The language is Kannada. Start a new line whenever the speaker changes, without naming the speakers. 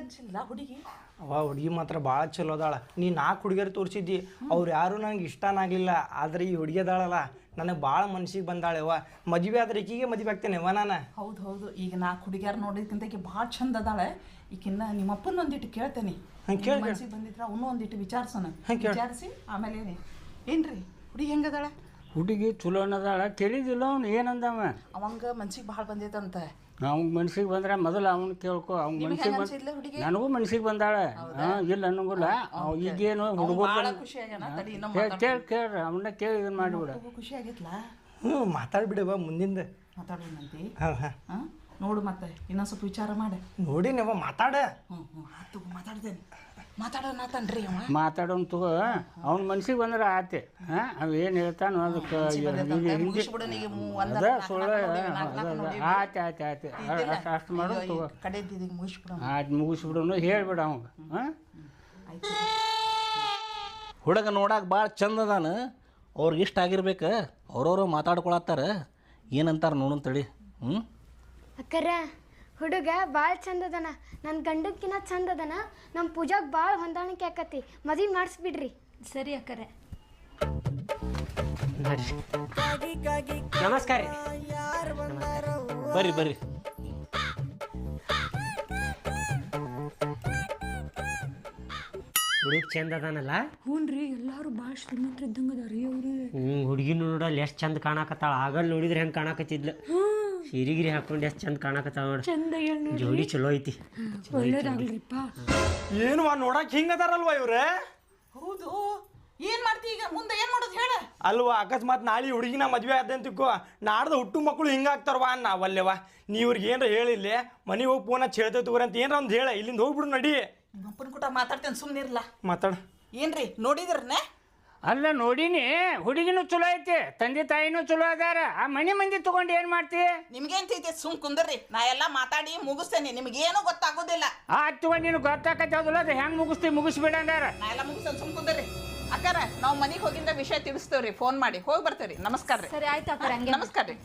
ಅನ್ಸಿಲ್ಲ ಹುಡುಗಿ?
ಹುಡುಗಿ ಮಾತ್ರ ಭಾಳ ಚಲೋ ಅದಾಳ. ನೀ 4 ಹುಡುಗಿಯರು ತೋರಿಸಿದ್ದಿ, ಅವ್ರು ಯಾರು ನನಗೆ ಇಷ್ಟನಾಗಲಿಲ್ಲ. ಆದರೆ ಈ ಹುಡುಗಿ ಅದಾಳಲ್ಲ ನನಗೆ ಭಾಳ ಮನ್ಸಿಗೆ ಬಂದಾಳೆವ. ಮದುವೆ ಆದ್ರೆ ಈಕಿಗೆ ಮದುವೆ ಆಗ್ತೇನೆವ ನಾನು.
ಹೌದು ಈಗ 4 ಹುಡುಗಿಯರು ನೋಡಿದ್ಕಿಂತ ಈಕೆ ಭಾಳ ಚಂದ ಅದಾಳೆ. ಈಕಿನ್ನ ನಿಮ್ಮ ಅಪ್ಪನ ಒಂದಿಟ್ಟು ಕೇಳ್ತೇನೆ, ಮನ್ಸಿಗೆ ಬಂದಿದ್ರೆ ಅವನು ಒಂದಿಟ್ಟು ವಿಚಾರಿಸೋಣ. ವಿಚಾರಿಸಿ ಆಮೇಲೆ ಏನ್ರಿ ಹುಡುಗಿ ಹೆಂಗದಾಳ?
ಹುಡುಗಿ ಚಲೋ ಅನ್ನದಾಳ. ಕೇಳಿದಿಲ್ಲ ಅವ್ನು ಏನಂದವ?
ಅವಂಗ ಮನ್ಸಿಗೆ ಭಾಳ ಬಂದೈತಂತ.
ಅವ್ನ ಮನ್ಸಿಗೆ ಬಂದ್ರೆ ಮೊದಲು ಅವ್ನು ಕೇಳ್ಕೊ. ಅವ್ನ ಮನ್ಸಿಗೆ ಬಂದ ನನಗೂ ಮನ್ಸಿಗೆ ಬಂದಾಳೆ. ಇಲ್ಲ ಅನ್ನಂಗಿಲ್ಲ. ಈಗೇನು ಹುಡುಗರು ಕೇಳ್ರಿ ಅವನ್ನ ಕೇಳಿ ಇದನ್ನ ಮಾಡಿಬಿಡ.
ಖುಷಿ ಆಗಿತ್ಲಾ?
ಮಾತಾಡ್ಬಿಡವ ಮುಂದಿಂದ
ಮಾತಾಡೋಣಂತಿ. ನೋಡು ಮತ್ತೆ ಇನ್ನೊಂದು ಸ್ವಲ್ಪ ವಿಚಾರ ಮಾಡಿ
ನೋಡಿ ನೀವು ಮಾತಾಡ.
ಮಾತಾಡ್ತೇನೆ. ಮಾತಾಡೋಣತನ್ರಿ ಅವ.
ಮಾತಾಡೋನ್ ತಗೋ. ಅವ್ನ ಮನ್ಸಿಗೆ ಬಂದ್ರೆ ಆತೆ. ಅವ ಏನು ಹೇಳ್ತಾನೋ ಅದಕ್ಕೆ ಸುಳ್ಳು. ಆಯ್ತು ಅಷ್ಟು ಮಾಡೋದು ತಗೋ. ಆಯ್ತು ಮುಗಿಸ್ಬಿಡೋನು ಹೇಳ್ಬಿಡ ಅವಂಗ.
ಹುಡುಗ ನೋಡಕ್ಕೆ ಭಾಳ ಚಂದ ಅದಾನ. ಅವ್ರಿಗೆ ಇಷ್ಟ ಆಗಿರ್ಬೇಕು. ಅವ್ರವರು ಮಾತಾಡ್ಕೊಳತ್ತಾರ. ಏನಂತಾರ ನೋಡೋಣ ತಡಿ.
ಅಕ್ಕರ ಹುಡುಗ ಭಾಳ ಚಂದ ಅದನ. ನನ್ನ ಗಂಡಕ್ಕಿನ್ನ ಚಂದ ಅದನ. ನಮ್ಮ ಪೂಜಾಗೆ ಭಾಳ ಹೊಂದಾಣಿಕೆ ಆಕತಿ. ಮದುವೆ ಮಾಡಿಸ್ಬಿಡ್ರಿ.
ಸರಿ ಅಕ್ಕರೆ.
ನಮಸ್ಕಾರ.
ಬರ್ರಿ ಬರ್ರಿ.
ಹುಡುಗ ಚಂದ ಅದಾನಲ್ಲ?
ಹ್ಞೂ ರೀ, ಎಲ್ಲರೂ ಭಾಳ ಶ್ರೀಮಂತರು ಇದ್ದಂಗೆ ಅದಾರಿ ಅವ್ರು.
ಹುಡುಗಿನ ನೋಡಲ್ಲ ಎಷ್ಟು ಚಂದ ಕಾಣಕತ್ತಾಳ. ಆಗಲ್ಲಿ ನೋಡಿದ್ರೆ ಹೆಂಗೆ ಕಾಣಕತ್ತಿದ್ಲು. ಸೀರಿಗಿರಿ ಹಾಕೊಂಡು ಎಷ್ಟು ಚಂದ ಕಾಣಕತ್ತಾಳ ನೋಡ.
ಚಂದ
ಜೋಡಿ ಚಲೋ ಐತಿ.
ಒಳ್ಳೇದಾಗ್ಲಿಪ್ಪ.
ಏನು ನೋಡಕ್ ಹಿಂಗದಾರಲ್ವಾ ಇವ್ರೆ?
ಹೌದು. ಏನ್ ಮಾಡ್ತಿ ಈಗ? ಮುಂದೆ ಏನ್ ಮಾಡೋದು ಹೇಳ?
ಅಲ್ವಾ, ಅಕಸ್ಮಾತ್ ನಾಳೆ ಹುಡುಗಿನ ಮದ್ವೆ ಆದಂತಿಕ್ಕೋ ನಾಡ್ದು ಹುಟ್ಟು ಮಕ್ಕಳು ಹಿಂಗಾಗ್ತಾರವಾ. ನಾವಲ್ಲೇವಾ ನೀ ಇವ್ರಿಗೆ ಏನ್ರ ಹೇಳಿಲ್ಲ, ಮನೆಗೆ ಹೋಗಿ ಫೋನ್ ಹಚ್ಚಿ ಹೇಳ್ತೇವೆ ತಗೋರಿ ಅಂತ ಏನ್ರ ಒಂದು ಹೇಳ. ಇಲ್ಲಿಂದ ಹೋಗ್ಬಿಡು ನಡಿ.
ನಿಮ್ಮಪ್ಪನ ಕೂಟ ಮಾತಾಡ್ತೇನೆ, ಸುಮ್ಮನಿರ್ಲ.
ಮಾತಾಡ.
ಏನ್ರಿ ನೋಡಿದ್ರನೆ?
ಅಲ್ಲ ನೋಡಿನಿ. ಹುಡುಗಿನೂ ಚಲೋ ಐತಿ, ತಂದೆ ತಾಯಿನೂ ಚಲೋ ಅದಾರ. ಆ ಮನೆ ಮಂದಿ ತಗೊಂಡು ಏನು ಮಾಡ್ತಿ?
ನಿಮ್ಗೇಂತೈತಿ? ಸುಮ್ ಕುಂದ್ರಿ, ನಾ ಎಲ್ಲ ಮಾತಾಡಿ ಮುಗಿಸ್ತೇನೆ. ನಿಮ್ಗೇನು ಗೊತ್ತಾಗೋದಿಲ್ಲ.
ತಗೊಂಡು ನೀನು ಗೊತ್ತಾಕತ್ತಲ್ಲ. ಅದು ಹೆಂಗೆ ಮುಗಿಸ್ಬಿಡ ಅಂದಾರ.
ನಾ ಎಲ್ಲ ಮುಗಿಸ್ತೇನೆ, ಸುಮ್ ಕುಂದ್ರಿ. ಅಕ್ಕಾರ, ನಾವು ಮನೆಗೆ ಹೋಗಿಂದ ವಿಷಯ ತಿಳಿಸ್ತೇವ್ರಿ. ಫೋನ್ ಮಾಡಿ ಹೋಗಿ ಬರ್ತೇವ್ರಿ. ನಮಸ್ಕಾರ ರೀ.
ಸರಿ ಆಯ್ತು ಅಕ್ಕರ.
ನಮಸ್ಕಾರ ರೀ.